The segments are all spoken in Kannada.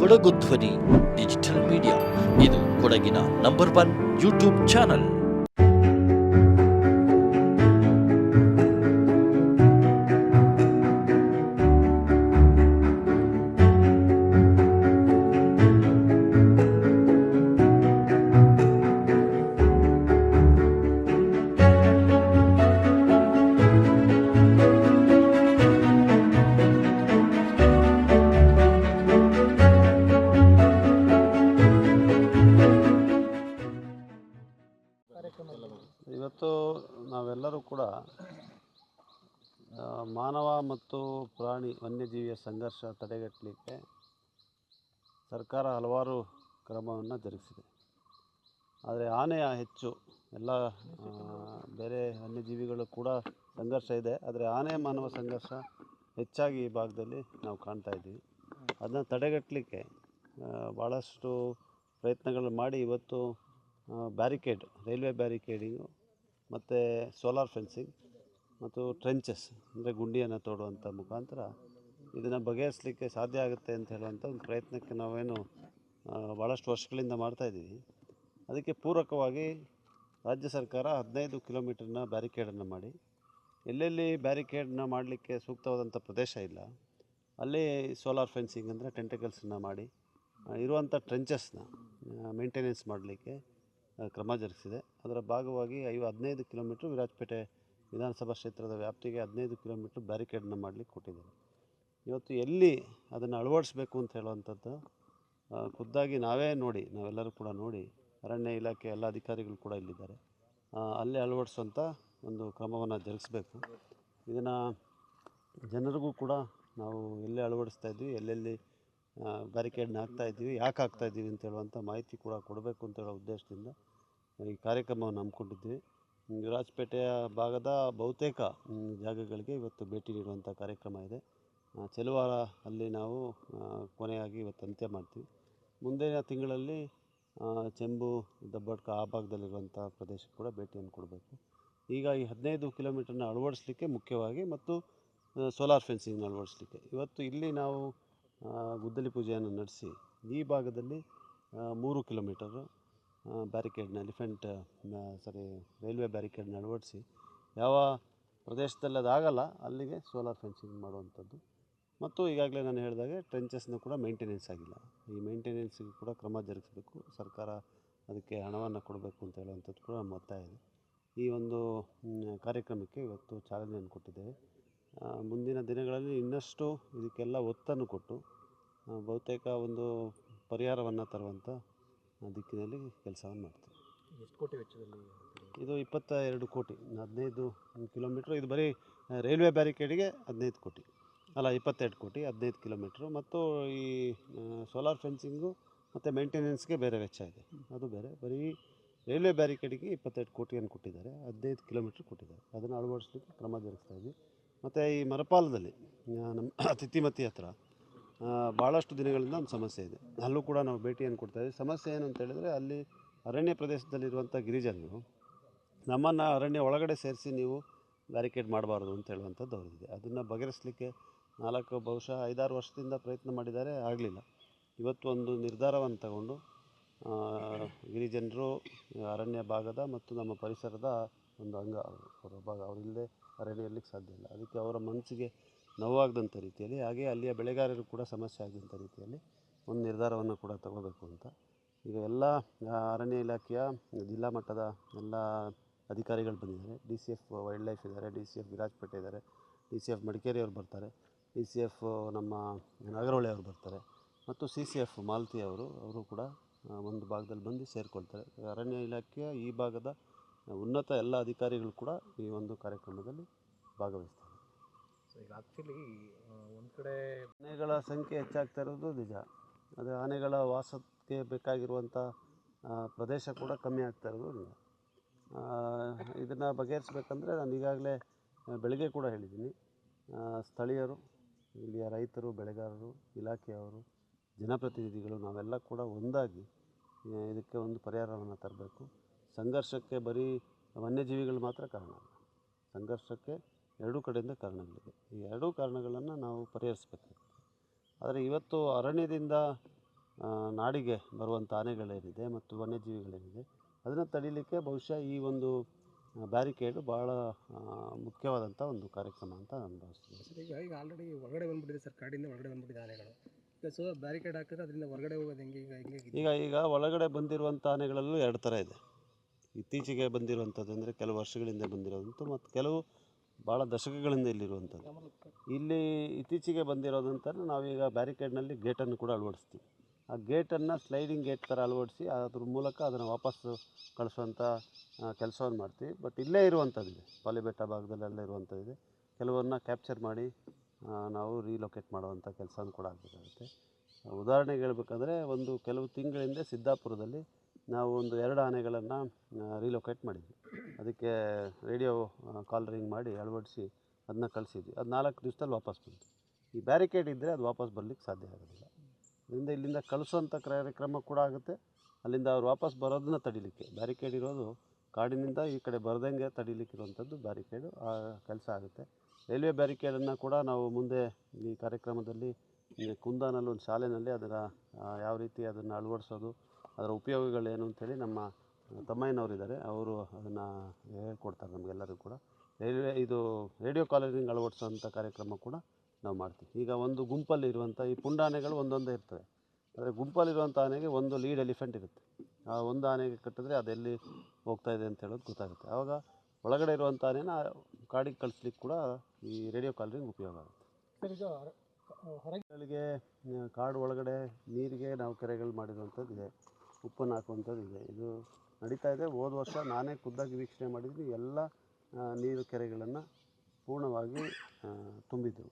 ಕೊಡಗು ಧ್ವನಿ ಡಿಜಿಟಲ್ ಮೀಡಿಯಾ, ಇದು ಕೊಡಗಿನ ನಂಬರ್ 1 ಯೂಟ್ಯೂಬ್ ಚಾನಲ್. ಇವತ್ತು ನಾವೆಲ್ಲರೂ ಕೂಡ ಮಾನವ ಮತ್ತು ಪ್ರಾಣಿ ವನ್ಯಜೀವಿಯ ಸಂಘರ್ಷ ತಡೆಗಟ್ಟಲಿಕ್ಕೆ ಸರ್ಕಾರ ಹಲವಾರು ಕ್ರಮವನ್ನು ಜರುಗಿಸಿದೆ. ಆದರೆ ಆನೆಯ ಹೆಚ್ಚು ಎಲ್ಲ ಬೇರೆ ವನ್ಯಜೀವಿಗಳು ಕೂಡ ಸಂಘರ್ಷ ಇದೆ, ಆದರೆ ಆನೆ ಮಾನವ ಸಂಘರ್ಷ ಹೆಚ್ಚಾಗಿ ಈ ಭಾಗದಲ್ಲಿ ನಾವು ಕಾಣ್ತಾ ಇದ್ದೀವಿ. ಅದನ್ನು ತಡೆಗಟ್ಟಲಿಕ್ಕೆ ಭಾಳಷ್ಟು ಪ್ರಯತ್ನಗಳು ಮಾಡಿ ಇವತ್ತು ಬ್ಯಾರಿಕೇಡ್, ರೈಲ್ವೆ ಬ್ಯಾರಿಕೇಡಿಂಗು ಮತ್ತು ಸೋಲಾರ್ ಫೆನ್ಸಿಂಗ್ ಮತ್ತು ಟ್ರೆಂಚಸ್ ಅಂದರೆ ಗುಂಡಿಯನ್ನು ತೋಡುವಂಥ ಮುಖಾಂತರ ಇದನ್ನು ಬಗೆಹರಿಸಲಿಕ್ಕೆ ಸಾಧ್ಯ ಆಗುತ್ತೆ ಅಂತ ಹೇಳುವಂಥ ಒಂದು ಪ್ರಯತ್ನಕ್ಕೆ ನಾವೇನು ಭಾಳಷ್ಟು ವರ್ಷಗಳಿಂದ ಮಾಡ್ತಾಯಿದ್ದೀವಿ. ಅದಕ್ಕೆ ಪೂರಕವಾಗಿ ರಾಜ್ಯ ಸರ್ಕಾರ 15 ಕಿಲೋಮೀಟರ್ನ ಬ್ಯಾರಿಕೇಡನ್ನು ಮಾಡಿ, ಎಲ್ಲೆಲ್ಲಿ ಬ್ಯಾರಿಕೇಡನ್ನ ಮಾಡಲಿಕ್ಕೆ ಸೂಕ್ತವಾದಂಥ ಪ್ರದೇಶ ಇಲ್ಲ ಅಲ್ಲಿ ಸೋಲಾರ್ ಫೆನ್ಸಿಂಗ್ ಅಂದರೆ ಟೆಂಟಕಲ್ಸನ್ನು ಮಾಡಿ ಇರುವಂಥ ಟ್ರೆಂಚಸ್ನ ಮೇಂಟೆನೆನ್ಸ್ ಮಾಡಲಿಕ್ಕೆ ಕ್ರಮ ಜರುಗಿಸಿದೆ. ಅದರ ಭಾಗವಾಗಿ 15 ಕಿಲೋಮೀಟ್ರ್ ವಿರಾಜಪೇಟೆ ವಿಧಾನಸಭಾ ಕ್ಷೇತ್ರದ ವ್ಯಾಪ್ತಿಗೆ 15 ಕಿಲೋಮೀಟ್ರ್ ಬ್ಯಾರಿಕೇಡನ್ನ ಮಾಡಲಿಕ್ಕೆ ಕೊಟ್ಟಿದ್ದಾರೆ. ಇವತ್ತು ಎಲ್ಲಿ ಅದನ್ನು ಅಳವಡಿಸ್ಬೇಕು ಅಂತ ಹೇಳುವಂಥದ್ದು ಖುದ್ದಾಗಿ ನಾವೆಲ್ಲರೂ ಕೂಡ ನೋಡಿ, ಅರಣ್ಯ ಇಲಾಖೆ ಎಲ್ಲ ಅಧಿಕಾರಿಗಳು ಕೂಡ ಇಲ್ಲಿದ್ದಾರೆ, ಅಲ್ಲೇ ಅಳವಡಿಸುವಂಥ ಒಂದು ಕ್ರಮವನ್ನು ಜರುಗಿಸಬೇಕು. ಇದನ್ನು ಜನರಿಗೂ ಕೂಡ ನಾವು ಎಲ್ಲೇ ಅಳವಡಿಸ್ತಾ ಇದ್ವಿ, ಎಲ್ಲೆಲ್ಲಿ ಬ್ಯಾರಿಕೇಡ್ನ ಹಾಕ್ತಾಯಿದ್ದೀವಿ, ಯಾಕೆ ಹಾಕ್ತಾಯಿದ್ದೀವಿ ಅಂತ ಹೇಳುವಂಥ ಮಾಹಿತಿ ಕೂಡ ಕೊಡಬೇಕು ಅಂತ ಹೇಳೋ ಉದ್ದೇಶದಿಂದ ಈ ಕಾರ್ಯಕ್ರಮವನ್ನು ಹಮ್ಮಿಕೊಂಡಿದ್ವಿ. ವಿರಾಜಪೇಟೆಯ ಭಾಗದ ಬಹುತೇಕ ಜಾಗಗಳಿಗೆ ಇವತ್ತು ಭೇಟಿ ನೀಡುವಂಥ ಕಾರ್ಯಕ್ರಮ ಇದೆ. ಚೆಲುವಾರ ಅಲ್ಲಿ ನಾವು ಕೊನೆಯಾಗಿ ಇವತ್ತು ಅಂತ್ಯ ಮಾಡ್ತೀವಿ. ಮುಂದಿನ ತಿಂಗಳಲ್ಲಿ ಚೆಂಬು, ದಬ್ಬಡ್ಕ ಆ ಭಾಗದಲ್ಲಿರುವಂಥ ಪ್ರದೇಶಕ್ಕೆ ಕೂಡ ಭೇಟಿಯನ್ನು ಕೊಡಬೇಕು. ಈಗ ಈ 15 ಕಿಲೋಮೀಟರ್ನ ಅಳವಡಿಸಲಿಕ್ಕೆ ಮುಖ್ಯವಾಗಿ ಮತ್ತು ಸೋಲಾರ್ ಫೆನ್ಸಿಂಗ್ನ ಅಳವಡಿಸಲಿಕ್ಕೆ ಇವತ್ತು ಇಲ್ಲಿ ನಾವು ಗುದ್ದಲಿ ಪೂಜೆಯನ್ನು ನಡೆಸಿ ಈ ಭಾಗದಲ್ಲಿ 3 ಕಿಲೋಮೀಟರು ಬ್ಯಾರಿಕೇಡ್ನ ರೈಲ್ವೆ ಬ್ಯಾರಿಕೇಡ್ನ ಅಳವಡಿಸಿ ಯಾವ ಪ್ರದೇಶದಲ್ಲಿ ಅದಾಗಲ್ಲ ಅಲ್ಲಿಗೆ ಸೋಲಾರ್ ಫೆನ್ಸಿಂಗ್ ಮಾಡುವಂಥದ್ದು. ಮತ್ತು ಈಗಾಗಲೇ ನಾನು ಹೇಳಿದಾಗೆ ಟ್ರೆಂಚಸ್ನ ಕೂಡ ಮೇಂಟೆನೆನ್ಸ್ ಆಗಿಲ್ಲ, ಈ ಮೇಂಟೆನೆನ್ಸ್ಗೆ ಕೂಡ ಕ್ರಮ ಜರುಗಿಸಬೇಕು. ಸರ್ಕಾರ ಅದಕ್ಕೆ ಹಣವನ್ನು ಕೊಡಬೇಕು ಅಂತ ಹೇಳುವಂಥದ್ದು ಕೂಡ ನಮ್ಮ ಒತ್ತಾಯ ಇದೆ. ಈ ಒಂದು ಕಾರ್ಯಕ್ರಮಕ್ಕೆ ಇವತ್ತು ಚಾಲನೆಯನ್ನು ಕೊಟ್ಟಿದ್ದೇವೆ. ಮುಂದಿನ ದಿನಗಳಲ್ಲಿ ಇನ್ನಷ್ಟು ಇದಕ್ಕೆಲ್ಲ ಒತ್ತನ್ನು ಕೊಟ್ಟು ಬಹುತೇಕ ಒಂದು ಪರಿಹಾರವನ್ನು ತರುವಂಥ ದಿಕ್ಕಿನಲ್ಲಿ ಕೆಲಸವನ್ನು ಮಾಡ್ತೀವಿ. ಎಷ್ಟು ಕೋಟಿ ವೆಚ್ಚದಲ್ಲಿ ಇದು 22 ಕೋಟಿ, 15 ಕಿಲೋಮೀಟ್ರ್. ಇದು ಬರೀ ರೈಲ್ವೆ ಬ್ಯಾರಿಕೇಡಿಗೆ 15 ಕೋಟಿ ಅಲ್ಲ, 22 ಕೋಟಿ 15 ಕಿಲೋಮೀಟ್ರು. ಮತ್ತು ಈ ಸೋಲಾರ್ ಫೆನ್ಸಿಂಗು ಮತ್ತು ಮೇಂಟೆನೆನ್ಸ್ಗೆ ಬೇರೆ ವೆಚ್ಚ ಇದೆ, ಅದು ಬೇರೆ. ಬರೀ ರೈಲ್ವೆ ಬ್ಯಾರಿಕೇಡಿಗೆ 22 ಕೋಟಿಯನ್ನು ಕೊಟ್ಟಿದ್ದಾರೆ, 15 ಕಿಲೋಮೀಟ್ರ್ ಕೊಟ್ಟಿದ್ದಾರೆ. ಅದನ್ನು ಅಳವಡಿಸ್ಲಿಕ್ಕೆ ಕ್ರಮ ಜರುಗಿಸ್ತಾ ಇದ್ವಿ. ಮತ್ತು ಈ ಮರಪಾಲದಲ್ಲಿ ನಮ್ಮ ತಿತ್ತಿಮತಿ ಹತ್ರ ಭಾಳಷ್ಟು ದಿನಗಳಿಂದ ಒಂದು ಸಮಸ್ಯೆ ಇದೆ, ಅಲ್ಲೂ ಕೂಡ ನಾವು ಭೇಟಿಯನ್ನು ಕೊಡ್ತಾಯಿದ್ದೀವಿ. ಸಮಸ್ಯೆ ಏನು ಅಂತ ಹೇಳಿದ್ರೆ, ಅಲ್ಲಿ ಅರಣ್ಯ ಪ್ರದೇಶದಲ್ಲಿರುವಂಥ ಗಿರಿಜನರು ನಮ್ಮನ್ನು ಅರಣ್ಯ ಒಳಗಡೆ ಸೇರಿಸಿ ನೀವು ಬ್ಯಾರಿಕೇಡ್ ಮಾಡಬಾರ್ದು ಅಂತ ಹೇಳುವಂಥದ್ದು ಅವರಿದೆ. ಅದನ್ನು ಬಗೆಹರಿಸಲಿಕ್ಕೆ ಬಹುಶಃ 5-6 ವರ್ಷದಿಂದ ಪ್ರಯತ್ನ ಮಾಡಿದ್ದಾರೆ, ಆಗಲಿಲ್ಲ. ಇವತ್ತು ಒಂದು ನಿರ್ಧಾರವನ್ನು ತಗೊಂಡು ಗಿರಿಜನರು ಅರಣ್ಯ ಭಾಗದ ಮತ್ತು ನಮ್ಮ ಪರಿಸರದ ಒಂದು ಅಂಗ ಅವರ ಭಾಗ, ಅವರಿಲ್ಲದೆ ಅರಣ್ಯ ಇರಲಿಕ್ಕೆ ಸಾಧ್ಯ ಇಲ್ಲ. ಅದಕ್ಕೆ ಅವರ ಮನಸ್ಸಿಗೆ ನೋವಾಗದಂಥ ರೀತಿಯಲ್ಲಿ, ಹಾಗೆ ಅಲ್ಲಿಯ ಬೆಳೆಗಾರರು ಕೂಡ ಸಮಸ್ಯೆ ಆಗದಂಥ ರೀತಿಯಲ್ಲಿ ಒಂದು ನಿರ್ಧಾರವನ್ನು ಕೂಡ ತಗೋಬೇಕು ಅಂತ ಈಗ ಎಲ್ಲ ಅರಣ್ಯ ಇಲಾಖೆಯ ಜಿಲ್ಲಾ ಮಟ್ಟದ ಎಲ್ಲ ಅಧಿಕಾರಿಗಳು ಬಂದಿದ್ದಾರೆ. DCF ವೈಲ್ಡ್ ಲೈಫ್ ಇದ್ದಾರೆ, DCF ವಿರಾಜಪೇಟೆ ಇದ್ದಾರೆ, DCF ಮಡಿಕೇರಿ ಅವರು ಬರ್ತಾರೆ, DCF ನಮ್ಮ ನಾಗರಹೊಳೆ ಅವರು ಬರ್ತಾರೆ, ಮತ್ತು CCF ಮಾಲತಿ ಅವರು ಕೂಡ ಒಂದು ಭಾಗದಲ್ಲಿ ಬಂದು ಸೇರಿಕೊಳ್ತಾರೆ. ಅರಣ್ಯ ಇಲಾಖೆಯ ಈ ಭಾಗದ ಉನ್ನತ ಎಲ್ಲ ಅಧಿಕಾರಿಗಳು ಕೂಡ ಈ ಒಂದು ಕಾರ್ಯಕ್ರಮದಲ್ಲಿ ಭಾಗವಹಿಸ್ತಾರೆ. ಈಗ ಆ್ಯಕ್ಚುಲಿ ಒಂದು ಕಡೆ ಆನೆಗಳ ಸಂಖ್ಯೆ ಹೆಚ್ಚಾಗ್ತಾ ಇರೋದು ನಿಜ, ಆದರೆ ಆನೆಗಳ ವಾಸಕ್ಕೆ ಬೇಕಾಗಿರುವಂಥ ಪ್ರದೇಶ ಕೂಡ ಕಮ್ಮಿ ಆಗ್ತಾ ಇರೋದು ನಿಜ. ಇದನ್ನು ಬಗೆಹರಿಸ್ಬೇಕಂದ್ರೆ ನಾನು ಈಗಾಗಲೇ ಬೆಳಗ್ಗೆ ಕೂಡ ಹೇಳಿದ್ದೀನಿ, ಸ್ಥಳೀಯರು, ಇಲ್ಲಿಯ ರೈತರು, ಬೆಳೆಗಾರರು, ಇಲಾಖೆಯವರು, ಜನಪ್ರತಿನಿಧಿಗಳು ನಾವೆಲ್ಲ ಕೂಡ ಒಂದಾಗಿ ಇದಕ್ಕೆ ಒಂದು ಪರಿಹಾರವನ್ನು ತರಬೇಕು. ಸಂಘರ್ಷಕ್ಕೆ ಬರೀ ವನ್ಯಜೀವಿಗಳು ಮಾತ್ರ ಕಾರಣ ಅಲ್ಲ, ಸಂಘರ್ಷಕ್ಕೆ ಎರಡೂ ಕಡೆಯಿಂದ ಕಾರಣಗಳಿದೆ. ಈ ಎರಡೂ ಕಾರಣಗಳನ್ನು ನಾವು ಪರಿಹರಿಸಬೇಕಾಗುತ್ತೆ. ಆದರೆ ಇವತ್ತು ಅರಣ್ಯದಿಂದ ನಾಡಿಗೆ ಬರುವಂಥ ಆನೆಗಳೇನಿದೆ ಮತ್ತು ವನ್ಯಜೀವಿಗಳೇನಿದೆ ಅದನ್ನು ತಡೀಲಿಕ್ಕೆ ಬಹುಶಃ ಈ ಒಂದು ಬ್ಯಾರಿಕೇಡು ಭಾಳ ಮುಖ್ಯವಾದಂಥ ಒಂದು ಕಾರ್ಯಕ್ರಮ ಅಂತ ನಾನು ಭಾವಿಸ್ತೀನಿ. ಸರ್ ಈಗ ಆಲ್ರೆಡಿ ಹೊರಗಡೆ ಬಂದುಬಿಟ್ಟಿದೆ ಸರ್, ಕಾಡಿಂದ ಹೊರಗಡೆ ಬಂದುಬಿಟ್ಟಿದೆ ಆನೆಗಳು. ಈಗ ಸೊ ಬ್ಯಾರಿಕೇಡ್ ಹಾಕಿದ್ರೆ ಅದರಿಂದ ಹೊರಗಡೆ ಹೋಗೋದು ಹೆಂಗೆ? ಈಗ ಒಳಗಡೆ ಬಂದಿರುವಂಥ ಆನೆಗಳಲ್ಲೂ 2 ಥರ ಇದೆ. ಇತ್ತೀಚೆಗೆ ಬಂದಿರುವಂಥದ್ದು ಅಂದರೆ ಕೆಲವು ವರ್ಷಗಳಿಂದ ಬಂದಿರೋದಂಥ ಮತ್ತು ಕೆಲವು ಭಾಳ ದಶಕಗಳಿಂದ ಇಲ್ಲಿರುವಂಥದ್ದು. ಇಲ್ಲಿ ಇತ್ತೀಚೆಗೆ ಬಂದಿರೋದಂತ ನಾವೀಗ ಬ್ಯಾರಿಕೇಡ್ನಲ್ಲಿ ಗೇಟನ್ನು ಕೂಡ ಅಳವಡಿಸ್ತೀವಿ. ಆ ಗೇಟನ್ನು ಸ್ಲೈಡಿಂಗ್ ಗೇಟ್ ಥರ ಅಳವಡಿಸಿ ಅದ್ರ ಮೂಲಕ ಅದನ್ನು ವಾಪಸ್ಸು ಕಳಿಸುವಂಥ ಕೆಲಸವನ್ನು ಮಾಡ್ತೀವಿ. ಬಟ್ ಇಲ್ಲೇ ಇರುವಂಥದ್ದಿದೆ, ಪಾಲಿಬೆಟ್ಟ ಭಾಗದಲ್ಲೆಲ್ಲ ಇರುವಂಥದ್ದಿದೆ. ಕೆಲವನ್ನ ಕ್ಯಾಪ್ಚರ್ ಮಾಡಿ ನಾವು ರೀಲೊಕೇಟ್ ಮಾಡುವಂಥ ಕೆಲಸವನ್ನು ಕೂಡ ಆಗಬೇಕಾಗುತ್ತೆ. ಉದಾಹರಣೆಗೆ ಹೇಳ್ಬೇಕಂದ್ರೆ ಕೆಲವು ತಿಂಗಳ ಹಿಂದೆ ಸಿದ್ದಾಪುರದಲ್ಲಿ ನಾವು 2 ಆನೆಗಳನ್ನು ರೀಲೊಕೇಟ್ ಮಾಡಿದ್ವಿ. ಅದಕ್ಕೆ ರೇಡಿಯೋ ಕಾಲರಿಂಗ್ ಮಾಡಿ ಅಳವಡಿಸಿ ಅದನ್ನ ಕಳಿಸಿದ್ವಿ. ಅದು 4 ದಿವಸದಲ್ಲಿ ವಾಪಸ್ ಬಂತು. ಈ ಬ್ಯಾರಿಕೇಡ್ ಇದ್ದರೆ ಅದು ವಾಪಸ್ ಬರಲಿಕ್ಕೆ ಸಾಧ್ಯ ಆಗೋದಿಲ್ಲ. ಅದರಿಂದ ಇಲ್ಲಿಂದ ಕಳಿಸೋಂಥ ಕಾರ್ಯಕ್ರಮ ಕೂಡ ಆಗುತ್ತೆ. ಅಲ್ಲಿಂದ ಅವ್ರು ವಾಪಸ್ ಬರೋದನ್ನ ತಡಿಲಿಕ್ಕೆ ಬ್ಯಾರಿಕೇಡ್ ಇರೋದು, ಕಾಡಿನಿಂದ ಈ ಕಡೆ ಬರದಂಗೆ ತಡಿಲಿಕ್ಕಿರುವಂಥದ್ದು ಬ್ಯಾರಿಕೇಡು ಆ ಕೆಲಸ ಆಗುತ್ತೆ. ರೈಲ್ವೆ ಬ್ಯಾರಿಕೇಡನ್ನು ಕೂಡ ನಾವು ಮುಂದೆ ಈ ಕಾರ್ಯಕ್ರಮದಲ್ಲಿ ಕುಂದಾನಲ್ಲಿ ಒಂದು ಶಾಲೆಯಲ್ಲಿ ಅದರ ಯಾವ ರೀತಿ ಅದನ್ನು ಅಳವಡಿಸೋದು, ಅದರ ಉಪಯೋಗಗಳೇನು ಅಂತೇಳಿ ನಮ್ಮ ತಮ್ಮಯ್ಯನವರಿದ್ದಾರೆ, ಅವರು ಅದನ್ನು ಹೇಳ್ಕೊಡ್ತಾರೆ ನಮಗೆಲ್ಲರಿಗೂ ಕೂಡ. ರೇಡಿಯೋ ಕಾಲರಿಂಗ್ ಅಳವಡಿಸೋಂಥ ಕಾರ್ಯಕ್ರಮ ಕೂಡ ನಾವು ಮಾಡ್ತೀವಿ. ಈಗ ಒಂದು ಗುಂಪಲ್ಲಿ ಇರುವಂಥ ಈ ಪುಂಡಾನೆಗಳು ಒಂದೊಂದೇ ಇರ್ತವೆ. ಆದರೆ ಗುಂಪಲ್ಲಿರುವಂಥ ಆನೆಗೆ ಒಂದು ಲೀಡ್ ಎಲಿಫೆಂಟ್ ಇರುತ್ತೆ. ಆ ಒಂದು ಆನೆಗೆ ಕಟ್ಟಿದ್ರೆ ಅದೆಲ್ಲಿ ಹೋಗ್ತಾಯಿದೆ ಅಂತ ಹೇಳೋದು ಗೊತ್ತಾಗುತ್ತೆ. ಆವಾಗ ಒಳಗಡೆ ಇರುವಂಥ ಆನೆನ ಕಾಡಿಗೆ ಕಳಿಸ್ಲಿಕ್ಕೆ ಕೂಡ ಈ ರೇಡಿಯೋ ಕಾಲರಿಂಗ್ ಉಪಯೋಗ ಆಗುತ್ತೆ. ಹೊರಗೆ ಕಾಡು ಒಳಗಡೆ ನೀರಿಗೆ ನಾವು ಕೆರೆಗಳು ಮಾಡಿರುವಂಥದ್ದಿದೆ, ಉಪ್ಪನ್ನು ಹಾಕುವಂಥದ್ದಿದೆ. ಇದು ನಡೀತಾ ಇದೆ. ಹೋದ ವರ್ಷ ನಾನೇ ಖುದ್ದಾಗಿ ವೀಕ್ಷಣೆ ಮಾಡಿದ್ದೀನಿ. ಎಲ್ಲ ನೀರು ಕೆರೆಗಳನ್ನು ಪೂರ್ಣವಾಗಿ ತುಂಬಿದ್ದವು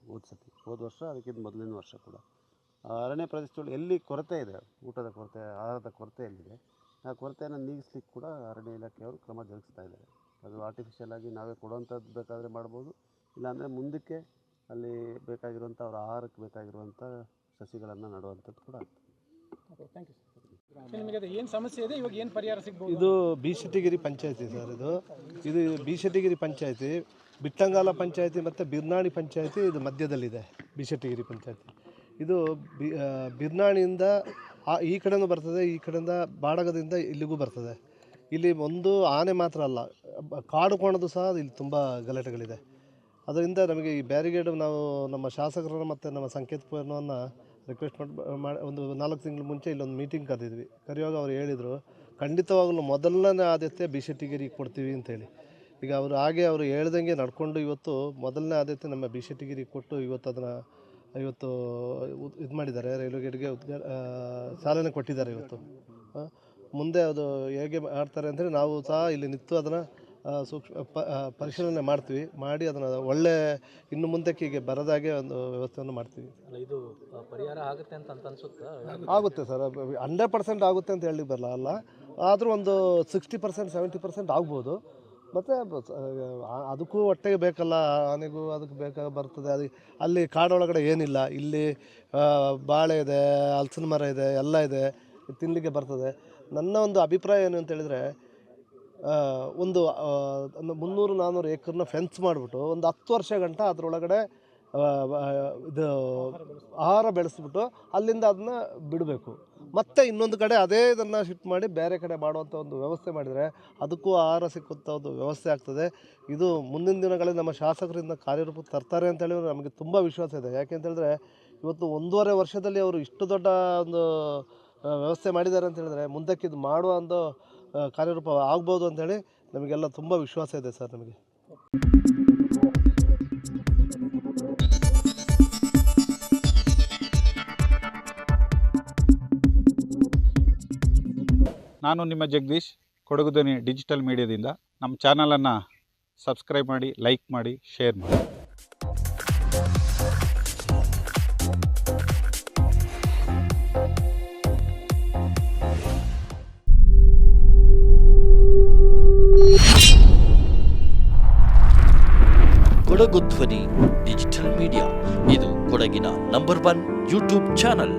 ಹೋದ ವರ್ಷ, ಅದಕ್ಕಿಂತ ಮೊದಲಿನ ವರ್ಷ ಕೂಡ. ಅರಣ್ಯ ಪ್ರದೇಶದಲ್ಲಿ ಎಲ್ಲಿ ಕೊರತೆ ಇದೆ, ಊಟದ ಕೊರತೆ, ಆಹಾರದ ಕೊರತೆ ಎಲ್ಲಿದೆ, ಆ ಕೊರತೆಯನ್ನು ನೀಗಿಸ್ಲಿಕ್ಕೆ ಕೂಡ ಅರಣ್ಯ ಇಲಾಖೆಯವರು ಕ್ರಮ ಜರುಗಿಸ್ತಾ ಇದ್ದಾರೆ. ಅದು ಆರ್ಟಿಫಿಷಿಯಲ್ ಆಗಿ ನಾವೇ ಕೊಡುವಂಥದ್ದು ಬೇಕಾದರೆ ಮಾಡ್ಬೋದು, ಇಲ್ಲಾಂದರೆ ಮುಂದಕ್ಕೆ ಅಲ್ಲಿ ಬೇಕಾಗಿರುವಂಥ ಅವರ ಆಹಾರಕ್ಕೆ ಬೇಕಾಗಿರುವಂಥ ಸಸಿಗಳನ್ನು ನಡುವಂಥದ್ದು ಕೂಡ ಆಗ್ತದೆ. Thank you sir. ನಿಮಗೆ ಅದು ಏನು ಸಮಸ್ಯೆ ಇದೆ, ಇವಾಗ ಏನು ಪರಿಹಾರ ಸಿಗ್ಬೋದು? ಇದು ಬಿಶೆಟ್ಟಿಗಿರಿ ಪಂಚಾಯತಿ ಸರ್. ಇದು ಬಿಶೆಟ್ಟಿಗಿರಿ ಪಂಚಾಯತಿ, ಬಿಟ್ಟಂಗಾಲ ಪಂಚಾಯತಿ ಮತ್ತು ಬಿರ್ನಾಣಿ ಪಂಚಾಯತಿ ಇದು ಮಧ್ಯದಲ್ಲಿದೆ. ಬಿಶೆಟ್ಟಿಗಿರಿ ಪಂಚಾಯತಿ ಇದು ಬಿರ್ನಾಣಿಯಿಂದ ಈ ಕಡೆನೂ ಬರ್ತದೆ, ಈ ಕಡೆಯಿಂದ ಬಾಡಗದಿಂದ ಇಲ್ಲಿಗೂ ಬರ್ತದೆ. ಇಲ್ಲಿ ಒಂದು ಆನೆ ಮಾತ್ರ ಅಲ್ಲ, ಕಾಡು ಕೋಣದು ಸಹ ಇಲ್ಲಿ ತುಂಬ ಗಲಾಟೆಗಳಿದೆ. ಅದರಿಂದ ನಮಗೆ ಈ ಬ್ಯಾರಿಗೇಡ್ ನಾವು ನಮ್ಮ ಶಾಸಕರನ್ನು ಮತ್ತು ನಮ್ಮ ಸಂಕೇತ ಪೂರ್ಣವನ್ನು ರಿಕ್ವೆಸ್ಟ್ ಮಾಡಿ ಒಂದು 4 ತಿಂಗಳ ಮುಂಚೆ ಇಲ್ಲೊಂದು ಮೀಟಿಂಗ್ ಕರೆಯುವಾಗ ಅವರು ಹೇಳಿದರು, ಖಂಡಿತವಾಗಲೂ ಮೊದಲನೇ ಆದ್ಯತೆ ಬಿಶೆಟ್ಟಿಗಿರಿಗೆ ಕೊಡ್ತೀವಿ ಅಂತೇಳಿ. ಈಗ ಅವರು ಹೇಳ್ದಂಗೆ ನಡ್ಕೊಂಡು ಇವತ್ತು ಮೊದಲನೇ ಆದ್ಯತೆ ನಮ್ಮ ಬಿಶೆಟ್ಟಿಗಿರಿಗೆ ಕೊಟ್ಟು ಇವತ್ತು ಇದು ಮಾಡಿದ್ದಾರೆ. ರೈಲ್ವೆ ಗೇಟ್ಗೆ ಚಾಲನೆ ಕೊಟ್ಟಿದ್ದಾರೆ ಇವತ್ತು. ಮುಂದೆ ಅದು ಹೇಗೆ ಮಾಡ್ತಾರೆ ಅಂದರೆ ನಾವು ಸಹ ಇಲ್ಲಿ ನಿಂತು ಅದನ್ನು ಪರಿಶೀಲನೆ ಮಾಡಿ ಅದನ್ನು ಒಳ್ಳೆ ಇನ್ನು ಮುಂದಕ್ಕೆ ಹೀಗೆ ಬರದಾಗೆ ಒಂದು ವ್ಯವಸ್ಥೆಯನ್ನು ಮಾಡ್ತೀವಿ. ಇದು ಪರಿಹಾರ ಆಗುತ್ತೆ ಅಂತ ಅನ್ಸುತ್ತಾ? ಆಗುತ್ತೆ ಸರ್, 100% ಆಗುತ್ತೆ ಅಂತ ಹೇಳಲಿಕ್ಕೆ ಬರಲ್ಲ. ಆದರೂ ಒಂದು 60% 70% ಆಗ್ಬೋದು. ಮತ್ತು ಅದಕ್ಕೂ ಹೊಟ್ಟೆಗೆ ಬೇಕಲ್ಲ, ಆನೆಗೂ ಅದಕ್ಕೆ ಬರ್ತದೆ. ಅಲ್ಲಿ ಕಾಡೊಳಗಡೆ ಏನಿಲ್ಲ, ಇಲ್ಲಿ ಬಾಳೆ ಇದೆ, ಹಲಸಿನ ಮರ ಇದೆ, ಎಲ್ಲ ಇದೆ, ತಿನ್ನಲಿಕ್ಕೆ ಬರ್ತದೆ. ನನ್ನ ಒಂದು ಅಭಿಪ್ರಾಯ ಏನು ಅಂತ ಹೇಳಿದರೆ, ಒಂದು 300-400 ಏಕರ್ನ ಫೆನ್ಸ್ ಮಾಡಿಬಿಟ್ಟು ಒಂದು 10 ವರ್ಷ ಗಂಟ ಅದರೊಳಗಡೆ ಇದು ಆಹಾರ ಬೆಳೆಸ್ಬಿಟ್ಟು ಅಲ್ಲಿಂದ ಅದನ್ನ ಬಿಡಬೇಕು. ಮತ್ತು ಇನ್ನೊಂದು ಕಡೆ ಅದೇ ಇದನ್ನು ಶಿಫ್ಟ್ ಮಾಡಿ ಬೇರೆ ಕಡೆ ಮಾಡುವಂಥ ಒಂದು ವ್ಯವಸ್ಥೆ ಮಾಡಿದರೆ ಅದಕ್ಕೂ ಆಹಾರ ಸಿಕ್ಕುವಂಥ ಒಂದು ವ್ಯವಸ್ಥೆ ಆಗ್ತದೆ. ಇದು ಮುಂದಿನ ದಿನಗಳಲ್ಲಿ ನಮ್ಮ ಶಾಸಕರಿಂದ ಕಾರ್ಯರೂಪ ತರ್ತಾರೆ ಅಂತ ಹೇಳಿದ್ರೆ ನಮಗೆ ತುಂಬ ವಿಶ್ವಾಸ ಇದೆ. ಯಾಕೆಂತೇಳಿದ್ರೆ ಇವತ್ತು 1.5 ವರ್ಷದಲ್ಲಿ ಅವರು ಇಷ್ಟು ದೊಡ್ಡ ಒಂದು ವ್ಯವಸ್ಥೆ ಮಾಡಿದ್ದಾರೆ ಅಂತ ಹೇಳಿದ್ರೆ ಮುಂದಕ್ಕೆ ಇದು ಮಾಡುವ ಒಂದು ಕಾರ್ಯರೂಪ ಆಗ್ಬೋದು ಅಂಥೇಳಿ ನಮಗೆಲ್ಲ ತುಂಬ ವಿಶ್ವಾಸ ಇದೆ ಸರ್. ನಮಗೆ ನಾನು ನಿಮ್ಮ ಜಗದೀಶ್, ಕೊಡಗು ಧ್ವನಿ ಡಿಜಿಟಲ್ ಮೀಡಿಯಾದಿಂದ. ನಮ್ಮ ಚಾನಲನ್ನು ಸಬ್ಸ್ಕ್ರೈಬ್ ಮಾಡಿ, ಲೈಕ್ ಮಾಡಿ, ಶೇರ್ ಮಾಡಿ. ಕೊಡಗು ಧ್ವನಿ ಡಿಜಿಟಲ್ ಮೀಡಿಯಾ ಇದು ಕೊಡಗಿನ ನಂಬರ್ 1 ಯೂಟ್ಯೂಬ್ ಚಾನಲ್.